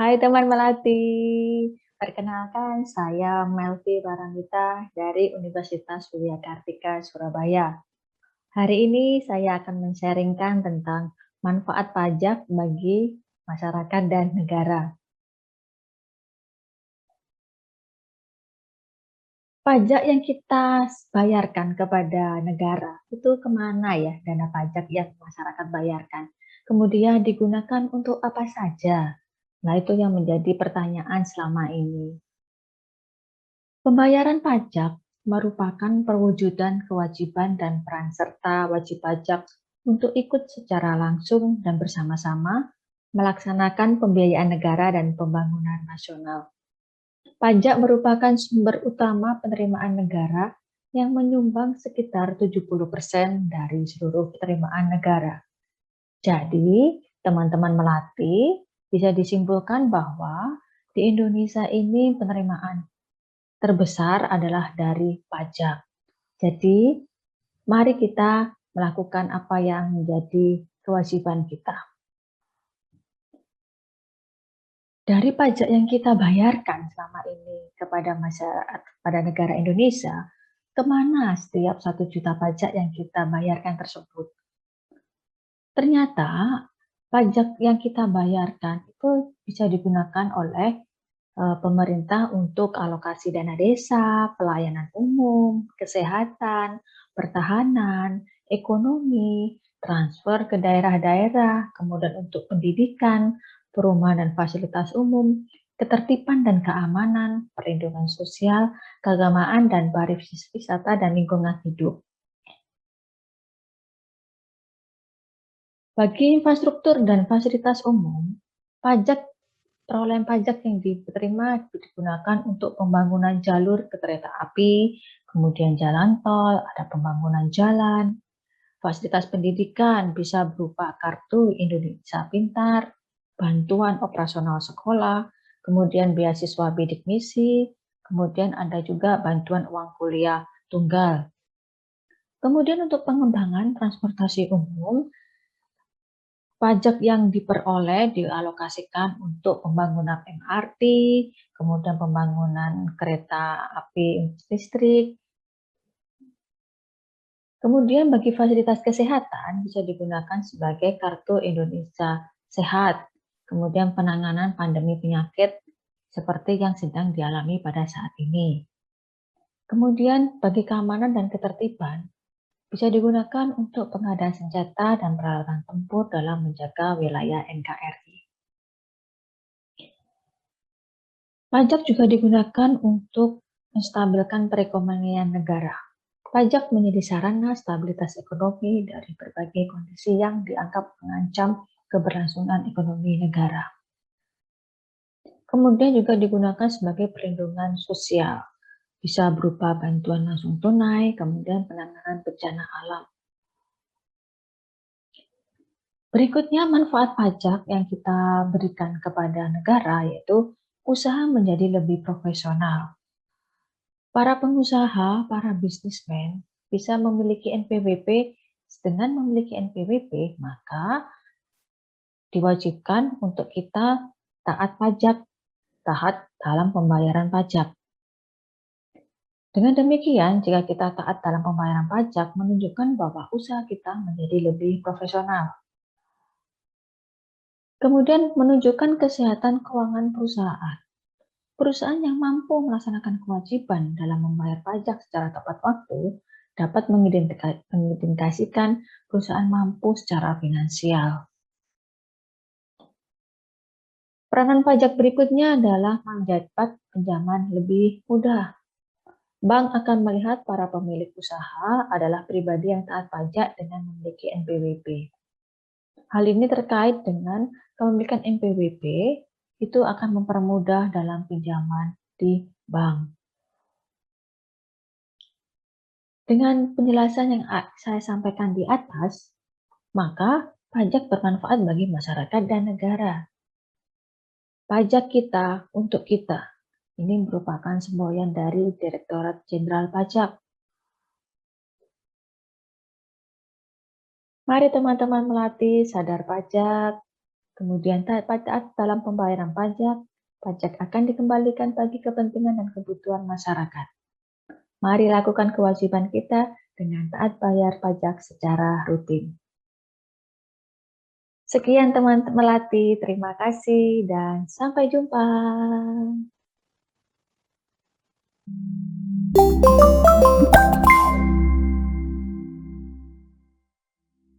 Hai teman melati, perkenalkan saya Melvi Baranita dari Universitas Widya Kartika Surabaya. Hari ini saya akan men-sharingkan tentang manfaat pajak bagi masyarakat dan negara. Pajak yang kita bayarkan kepada negara itu kemana ya dana pajak yang masyarakat bayarkan? Kemudian digunakan untuk apa saja? Nah, itu yang menjadi pertanyaan selama ini. Pembayaran pajak merupakan perwujudan kewajiban dan peran serta wajib pajak untuk ikut secara langsung dan bersama-sama melaksanakan pembiayaan negara dan pembangunan nasional. Pajak merupakan sumber utama penerimaan negara yang menyumbang sekitar 70% dari seluruh penerimaan negara. Jadi, teman-teman melati bisa disimpulkan bahwa di Indonesia ini penerimaan terbesar adalah dari pajak. Jadi, mari kita melakukan apa yang menjadi kewajiban kita. Dari pajak yang kita bayarkan selama ini kepada masyarakat, pada negara Indonesia, kemana setiap 1 juta pajak yang kita bayarkan tersebut? Ternyata, pajak yang kita bayarkan itu bisa digunakan oleh pemerintah untuk alokasi dana desa, pelayanan umum, kesehatan, pertahanan, ekonomi, transfer ke daerah-daerah, kemudian untuk pendidikan, perumahan dan fasilitas umum, ketertiban dan keamanan, perlindungan sosial, keagamaan, dan pariwisata dan lingkungan hidup. Bagi infrastruktur dan fasilitas umum, perolehan pajak yang diterima digunakan untuk pembangunan jalur kereta api, kemudian jalan tol, ada pembangunan jalan, fasilitas pendidikan bisa berupa kartu Indonesia Pintar, bantuan operasional sekolah, kemudian beasiswa bidik misi, kemudian ada juga bantuan uang kuliah tunggal. Kemudian untuk pengembangan transportasi umum, pajak yang diperoleh dialokasikan untuk pembangunan MRT, kemudian pembangunan kereta api listrik. Kemudian bagi fasilitas kesehatan bisa digunakan sebagai Kartu Indonesia Sehat. Kemudian penanganan pandemi penyakit seperti yang sedang dialami pada saat ini. Kemudian bagi keamanan dan ketertiban, bisa digunakan untuk pengadaan senjata dan peralatan tempur dalam menjaga wilayah NKRI. Pajak juga digunakan untuk menstabilkan perekonomian negara. Pajak menjadi sarana stabilitas ekonomi dari berbagai kondisi yang dianggap mengancam keberlangsungan ekonomi negara. Kemudian juga digunakan sebagai perlindungan sosial, bisa berupa bantuan langsung tunai, kemudian penanganan bencana alam. Berikutnya manfaat pajak yang kita berikan kepada negara yaitu usaha menjadi lebih profesional. Para pengusaha, para bisnismen bisa memiliki NPWP. Dengan memiliki NPWP, maka diwajibkan untuk kita taat pajak, taat dalam pembayaran pajak. Dengan demikian, jika kita taat dalam pembayaran pajak, menunjukkan bahwa usaha kita menjadi lebih profesional. Kemudian menunjukkan kesehatan keuangan perusahaan. Perusahaan yang mampu melaksanakan kewajiban dalam membayar pajak secara tepat waktu dapat mengidentifikasikan perusahaan mampu secara finansial. Peranan pajak berikutnya adalah mendapat pinjaman lebih mudah. Bank akan melihat para pemilik usaha adalah pribadi yang taat pajak dengan memiliki NPWP. Hal ini terkait dengan kepemilikan NPWP itu akan mempermudah dalam pinjaman di bank. Dengan penjelasan yang saya sampaikan di atas, maka pajak bermanfaat bagi masyarakat dan negara. Pajak kita untuk kita. Ini merupakan semboyan dari Direktorat Jenderal Pajak. Mari teman-teman melatih sadar pajak, Kemudian taat dalam pembayaran pajak, pajak akan dikembalikan bagi kepentingan dan kebutuhan masyarakat. Mari lakukan kewajiban kita dengan taat bayar pajak secara rutin. Sekian teman Melati, terima kasih dan sampai jumpa.